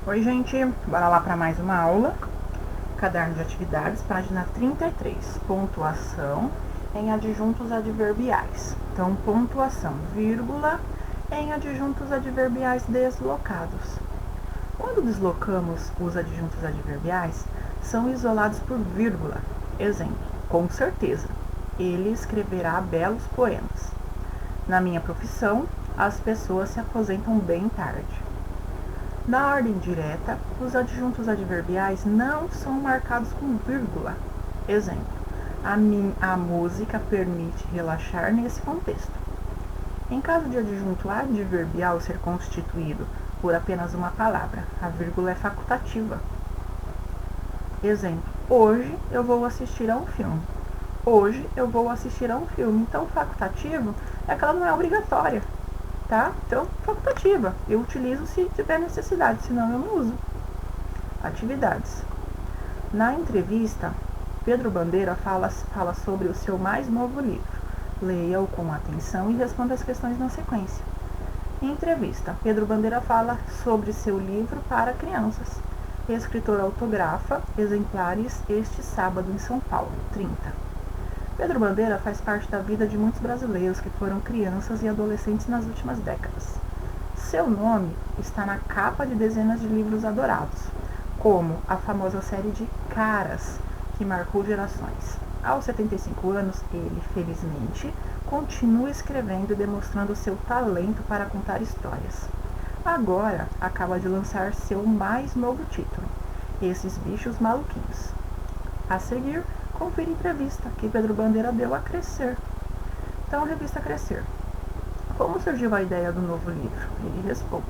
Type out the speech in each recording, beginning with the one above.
Oi, gente, bora lá para mais uma aula. Caderno de atividades, página 33. Pontuação em adjuntos adverbiais. Então, pontuação, vírgula, em adjuntos adverbiais deslocados. Quando deslocamos os adjuntos adverbiais, são isolados por vírgula. Exemplo, com certeza, ele escreverá belos poemas. Na minha profissão, as pessoas se aposentam bem tarde. Na ordem direta, os adjuntos adverbiais não são marcados com vírgula. Exemplo, a música permite relaxar nesse contexto. Em caso de adjunto adverbial ser constituído por apenas uma palavra, a vírgula é facultativa. Exemplo, hoje eu vou assistir a um filme. Hoje eu vou assistir a um filme. Então, facultativo é que ela não é obrigatória. Tá? Então, facultativa. Eu utilizo se tiver necessidade, senão eu não uso. Atividades. Na entrevista, Pedro Bandeira fala sobre o seu mais novo livro. Leia-o com atenção e responda as questões na sequência. Em entrevista, Pedro Bandeira fala sobre seu livro para crianças. Escritor autografa exemplares este sábado em São Paulo, 30. Pedro Bandeira faz parte da vida de muitos brasileiros que foram crianças e adolescentes nas últimas décadas. Seu nome está na capa de dezenas de livros adorados, como a famosa série de Caras, que marcou gerações. Aos 75 anos, ele, felizmente, continua escrevendo e demonstrando seu talento para contar histórias. Agora, acaba de lançar seu mais novo título, Esses Bichos Maluquinhos. A seguir, confira a entrevista que Pedro Bandeira deu a Crescer. Então, revista Crescer. Como surgiu a ideia do novo livro? Ele responde: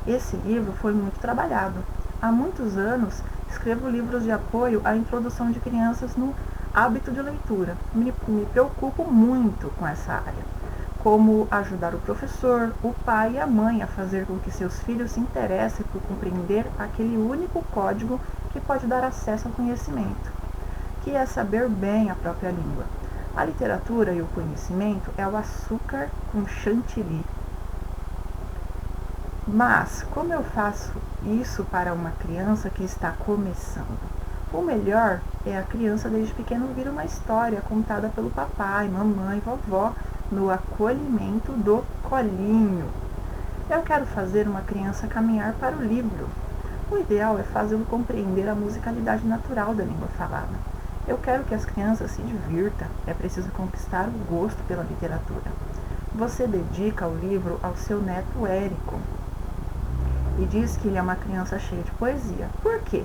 esse livro foi muito trabalhado. Há muitos anos, escrevo livros de apoio à introdução de crianças no hábito de leitura. Me preocupo muito com essa área. Como ajudar o professor, o pai e a mãe a fazer com que seus filhos se interessem por compreender aquele único código que pode dar acesso ao conhecimento, que é saber bem a própria língua. A literatura e o conhecimento é o açúcar com chantilly. Mas, como eu faço isso para uma criança que está começando? O melhor é a criança desde pequeno ouvir uma história contada pelo papai, mamãe, vovó, no acolhimento do colinho. Eu quero fazer uma criança caminhar para o livro. O ideal é fazê-lo compreender a musicalidade natural da língua falada. Eu quero que as crianças se divirtam, é preciso conquistar o gosto pela literatura. Você dedica o livro ao seu neto Érico e diz que ele é uma criança cheia de poesia. Por quê?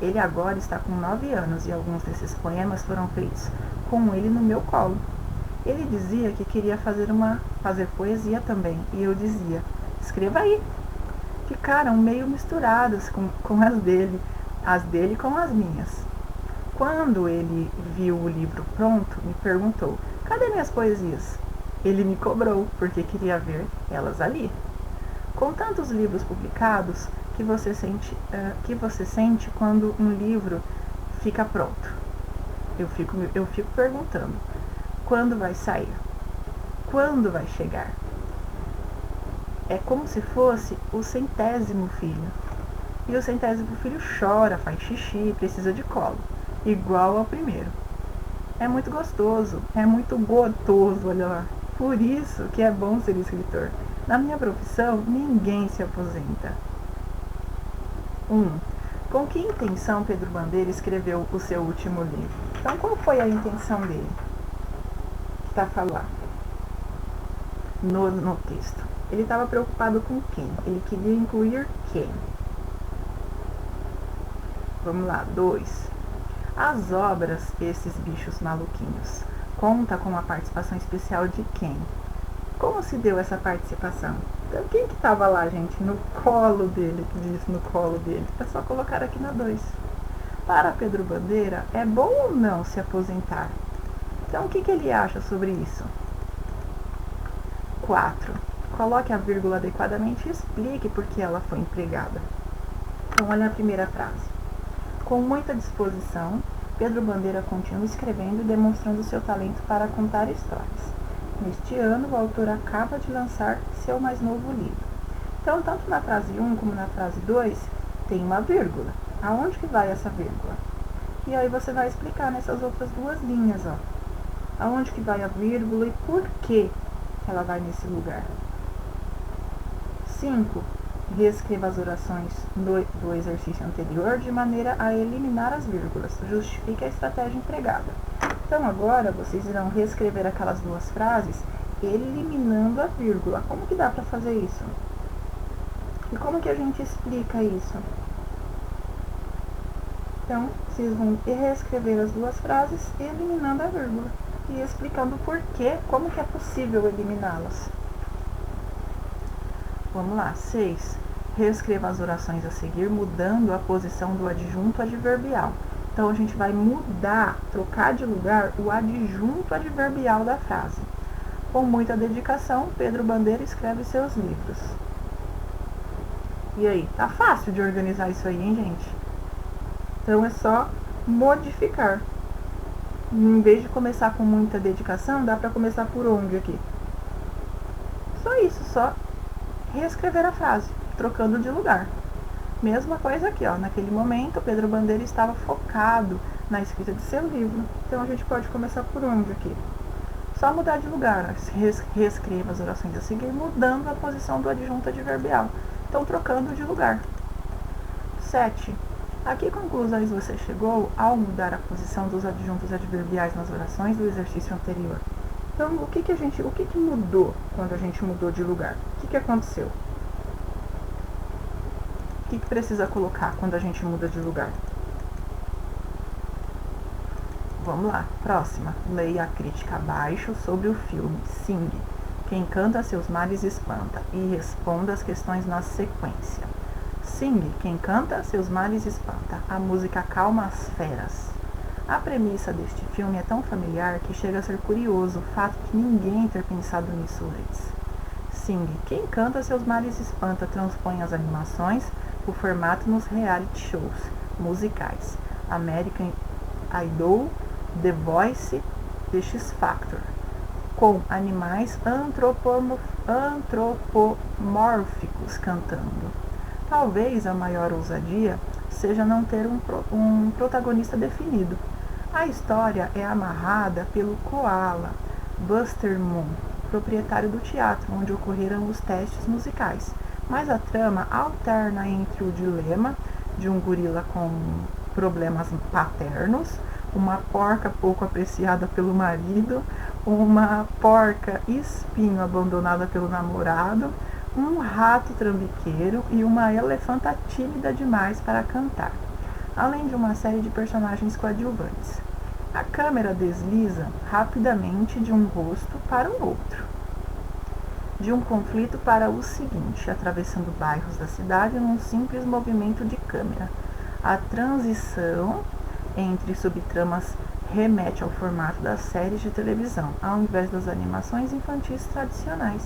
Ele agora está com 9 anos e alguns desses poemas foram feitos com ele no meu colo. Ele dizia que queria fazer poesia também, e eu dizia: escreva aí. Ficaram meio misturadas com as dele com as minhas. Quando ele viu o livro pronto, me perguntou: cadê minhas poesias? Ele me cobrou, porque queria ver elas ali. Com tantos livros publicados, que você sente quando um livro fica pronto? Eu fico perguntando: quando vai sair? Quando vai chegar? É como se fosse o 100º filho. E o 100º filho chora, faz xixi, precisa de colo, igual ao primeiro. É muito gostoso, olha lá. Por isso que é bom ser escritor. Na minha profissão, ninguém se aposenta. 1. Com que intenção Pedro Bandeira escreveu o seu último livro? Então, qual foi a intenção dele? Está falando no texto. Ele estava preocupado com quem? Ele queria incluir quem? Vamos lá. 2. As obras Esses Bichos Maluquinhos conta com a participação especial de quem? Como se deu essa participação? Então, quem que estava lá, gente? No colo dele, que diz no colo dele. É só colocar aqui na 2. Para Pedro Bandeira, é bom ou não se aposentar? Então, o que ele acha sobre isso? 4. Coloque a vírgula adequadamente e explique por que ela foi empregada. Então, olha a primeira frase. Com muita disposição, Pedro Bandeira continua escrevendo e demonstrando seu talento para contar histórias. Neste ano, o autor acaba de lançar seu mais novo livro, Então, tanto na frase 1 como na frase 2, tem uma vírgula. Aonde que vai essa vírgula? E aí você vai explicar nessas outras duas linhas, ó. Aonde que vai a vírgula e por que ela vai nesse lugar. 5. Reescreva as orações do exercício anterior de maneira a eliminar as vírgulas. Justifique a estratégia empregada. Então, agora, vocês irão reescrever aquelas duas frases eliminando a vírgula. Como que dá para fazer isso? E como que a gente explica isso? Então, vocês vão reescrever as duas frases eliminando a vírgula e explicando por quê, como que é possível eliminá-las. Vamos lá. 6. Reescreva as orações a seguir, mudando a posição do adjunto adverbial. Então, a gente vai mudar, trocar de lugar o adjunto adverbial da frase. Com muita dedicação, Pedro Bandeira escreve seus livros. E aí, tá fácil de organizar isso aí, hein, gente? Então, é só modificar. Em vez de começar com muita dedicação, dá para começar por onde aqui? Só isso, só reescrever a frase, trocando de lugar. Mesma coisa aqui, ó. Naquele momento, Pedro Bandeira estava focado na escrita de seu livro. Então, a gente pode começar por onde aqui? Só mudar de lugar. Reescreva as orações a seguir, mudando a posição do adjunto adverbial. Então, trocando de lugar. 7. A que conclusões você chegou ao mudar a posição dos adjuntos adverbiais nas orações do exercício anterior? Então, o que mudou quando a gente mudou de lugar? O que aconteceu? O que precisa colocar quando a gente muda de lugar? Vamos lá, próxima. Leia a crítica abaixo sobre o filme Sing. Quem canta seus males espanta. E responda as questões na sequência. Sing. Quem canta seus males espanta. A música acalma as feras. A premissa deste filme é tão familiar que chega a ser curioso o fato de ninguém ter pensado nisso antes. Sing. Quem canta seus males espanta transpõe as animações, o formato nos reality shows musicais. American Idol, The Voice, The X Factor, com animais antropomórficos cantando. Talvez a maior ousadia seja não ter um protagonista definido. A história é amarrada pelo koala Buster Moon, proprietário do teatro onde ocorreram os testes musicais, mas a trama alterna entre o dilema de um gorila com problemas paternos, uma porca pouco apreciada pelo marido, uma porca espinho abandonada pelo namorado, um rato trambiqueiro e uma elefanta tímida demais para cantar, além de uma série de personagens coadjuvantes. A câmera desliza rapidamente de um rosto para o outro, de um conflito para o seguinte, atravessando bairros da cidade num simples movimento de câmera. A transição entre subtramas remete ao formato das séries de televisão, ao invés das animações infantis tradicionais.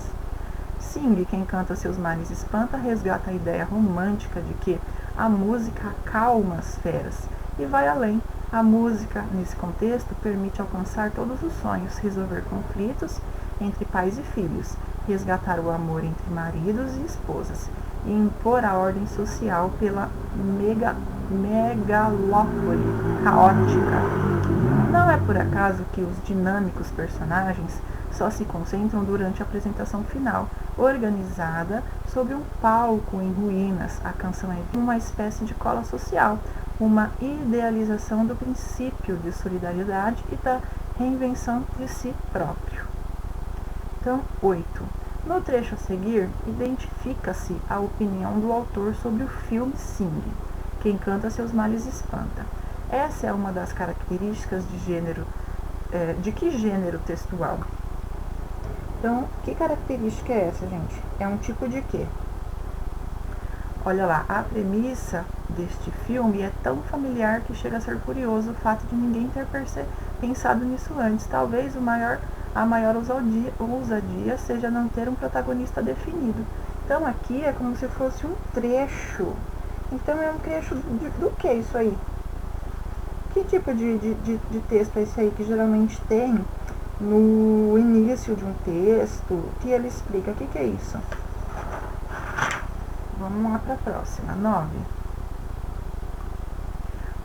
Sing, quem canta seus males espanta, resgata a ideia romântica de que a música acalma as feras e vai além. A música, nesse contexto, permite alcançar todos os sonhos, resolver conflitos entre pais e filhos, resgatar o amor entre maridos e esposas e impor a ordem social pela megalópole caótica. Não é por acaso que os dinâmicos personagens só se concentram durante a apresentação final, organizada sobre um palco em ruínas. A canção é uma espécie de cola social, uma idealização do princípio de solidariedade e da reinvenção de si próprio. Então, 8. No trecho a seguir, identifica-se a opinião do autor sobre o filme Sing. Quem canta seus males espanta. Essa é uma das características de gênero, de que gênero textual? Então, que característica é essa, gente? É um tipo de quê? Olha lá, a premissa deste filme é tão familiar que chega a ser curioso o fato de ninguém ter pensado nisso antes. Talvez a maior ousadia seja não ter um protagonista definido. Então, aqui é como se fosse um trecho. Então, é um trecho do que isso aí? Que tipo de texto é esse aí que geralmente tem no início de um texto, que ele explica? O que é isso? Vamos lá para a próxima. 9.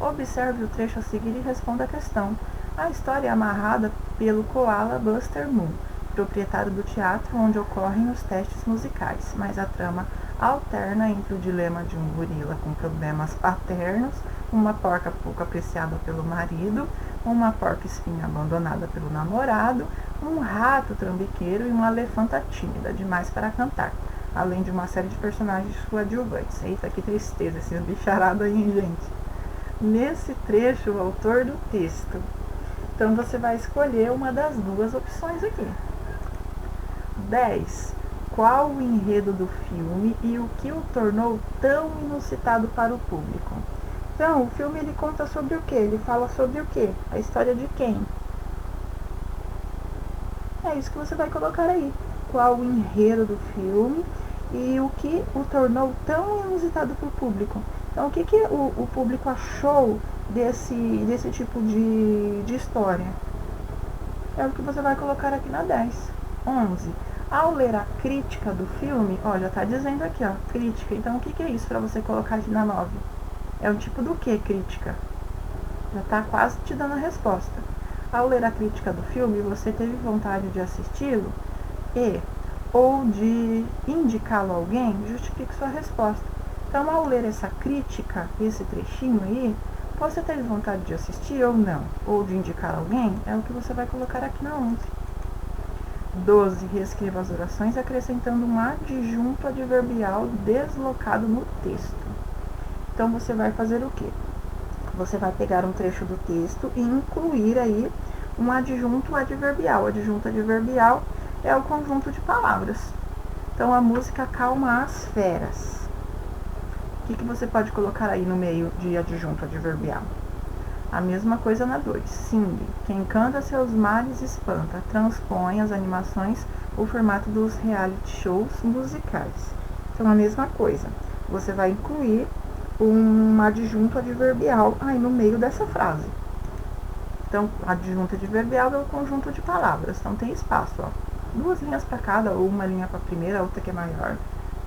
Observe o trecho a seguir e responda a questão. A história é amarrada pelo koala Buster Moon, proprietário do teatro onde ocorrem os testes musicais, mas a trama alterna entre o dilema de um gorila com problemas paternos, uma porca pouco apreciada pelo marido, uma porca-espinha abandonada pelo namorado, um rato trambiqueiro e uma elefanta tímida demais para cantar, além de uma série de personagens coadjuvantes. Eita, que tristeza esses bicharados aí, hein, gente? Nesse trecho, o autor do texto. Então, você vai escolher uma das duas opções aqui. 10. Qual o enredo do filme e o que o tornou tão inusitado para o público? Então, o filme ele conta sobre o quê? Ele fala sobre o quê? A história de quem? É isso que você vai colocar aí. Qual o enredo do filme e o que o tornou tão inusitado para o público? Então, o que o público achou desse tipo de história? É o que você vai colocar aqui na 10. 11. Ao ler a crítica do filme, ó, já está dizendo aqui, ó, crítica. Então, o que é isso para você colocar aqui na 9? É um tipo do que crítica? Já está quase te dando a resposta. Ao ler a crítica do filme, você teve vontade de assisti-lo ou de indicá-lo a alguém? Justifique sua resposta. Então, ao ler essa crítica, esse trechinho aí, você teve vontade de assistir ou não? Ou de indicar alguém? É o que você vai colocar aqui na 11. 12. Reescreva as orações acrescentando um adjunto adverbial deslocado no texto. Então, você vai fazer o quê? Você vai pegar um trecho do texto e incluir aí um adjunto adverbial. O adjunto adverbial é o conjunto de palavras. Então, a música Calma as Feras. O que você pode colocar aí no meio de adjunto adverbial? A mesma coisa na 2. Sing. Quem canta seus males espanta. Transpõe as animações o formato dos reality shows musicais. Então, a mesma coisa. Você vai incluir um adjunto adverbial aí no meio dessa frase. Então, adjunto adverbial é o conjunto de palavras. Então, tem espaço, ó. 2 linhas para cada, ou uma linha para a primeira, outra que é maior,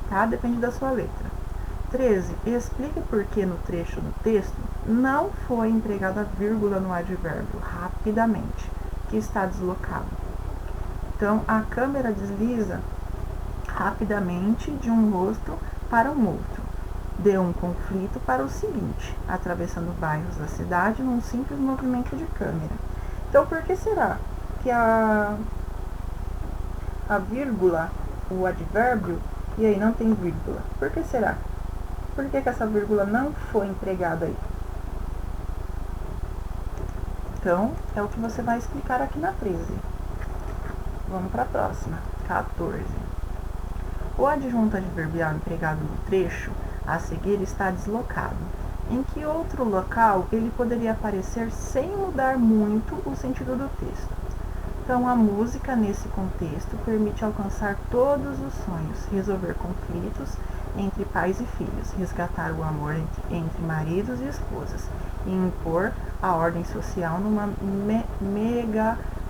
tá? Depende da sua letra. 13. Explique por que no trecho do texto não foi empregada vírgula no advérbio rapidamente, que está deslocado. Então, a câmera desliza rapidamente de um rosto para um outro. Deu um conflito para o seguinte, atravessando bairros da cidade num simples movimento de câmera. Então, por que será que a vírgula, o advérbio, e aí não tem vírgula? Por que será? Por que essa vírgula não foi empregada aí? Então, é o que você vai explicar aqui na 13. Vamos para a próxima. 14. O adjunto adverbial empregado no trecho a seguir está deslocado. Em que outro local ele poderia aparecer sem mudar muito o sentido do texto? Então, a música, nesse contexto, permite alcançar todos os sonhos, resolver conflitos entre pais e filhos, resgatar o amor entre maridos e esposas e impor a ordem social numa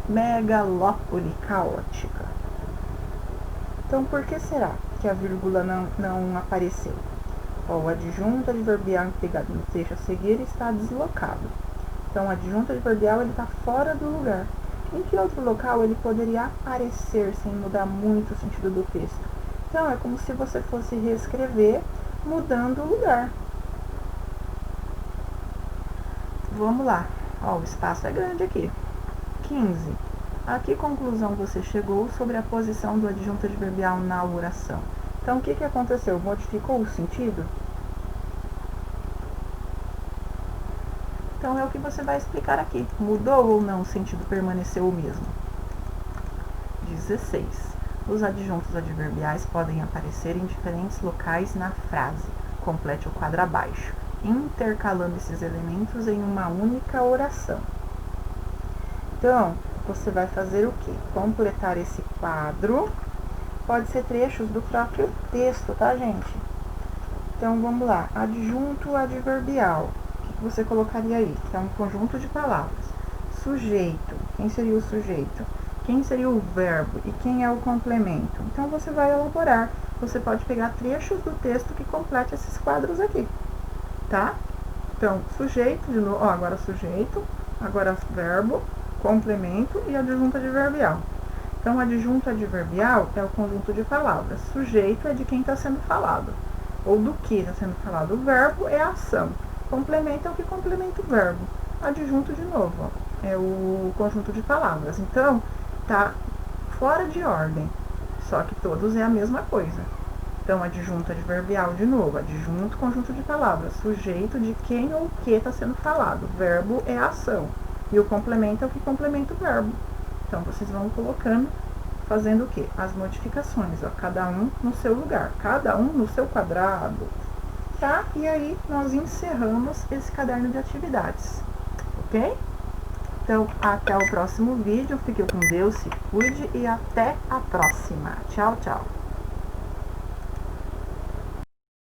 megalópole caótica. Então, por que será que a vírgula não apareceu? Ó, o adjunto adverbial empregado no trecho a seguir está deslocado. Então, o adjunto adverbial está fora do lugar. Em que outro local ele poderia aparecer sem mudar muito o sentido do texto? Então, é como se você fosse reescrever mudando o lugar. Vamos lá. Ó, o espaço é grande aqui. 15. A que conclusão você chegou sobre a posição do adjunto adverbial na oração? Então, o que aconteceu? Modificou o sentido? Então, é o que você vai explicar aqui. Mudou ou não o sentido permaneceu o mesmo? 16. Os adjuntos adverbiais podem aparecer em diferentes locais na frase. Complete o quadro abaixo, intercalando esses elementos em uma única oração. Então, você vai fazer o quê? Completar esse quadro. Pode ser trechos do próprio texto, tá, gente? Então, vamos lá. Adjunto adverbial. O que você colocaria aí? Que é um conjunto de palavras. Sujeito. Quem seria o sujeito? Quem seria o verbo? E quem é o complemento? Então, você vai elaborar você pode pegar trechos do texto que complete esses quadros aqui, tá? Então, sujeito, de novo, ó, agora sujeito, agora verbo, complemento e adjunto adverbial. Então, adjunto adverbial é o conjunto de palavras. Sujeito é de quem está sendo falado, ou do que está sendo falado. O verbo é a ação. Complemento é o que complementa o verbo. Adjunto, de novo, ó, é o conjunto de palavras. Então, tá fora de ordem, só que todos é a mesma coisa. Então, adjunto adverbial, de novo, adjunto, conjunto de palavras, sujeito de quem ou o que está sendo falado, verbo é a ação, e o complemento é o que complementa o verbo. Então, vocês vão colocando, fazendo o quê? As modificações, ó, cada um no seu lugar, cada um no seu quadrado, tá? E aí, nós encerramos esse caderno de atividades, ok? Então, até o próximo vídeo, fique com Deus, se cuide e até a próxima. Tchau, tchau!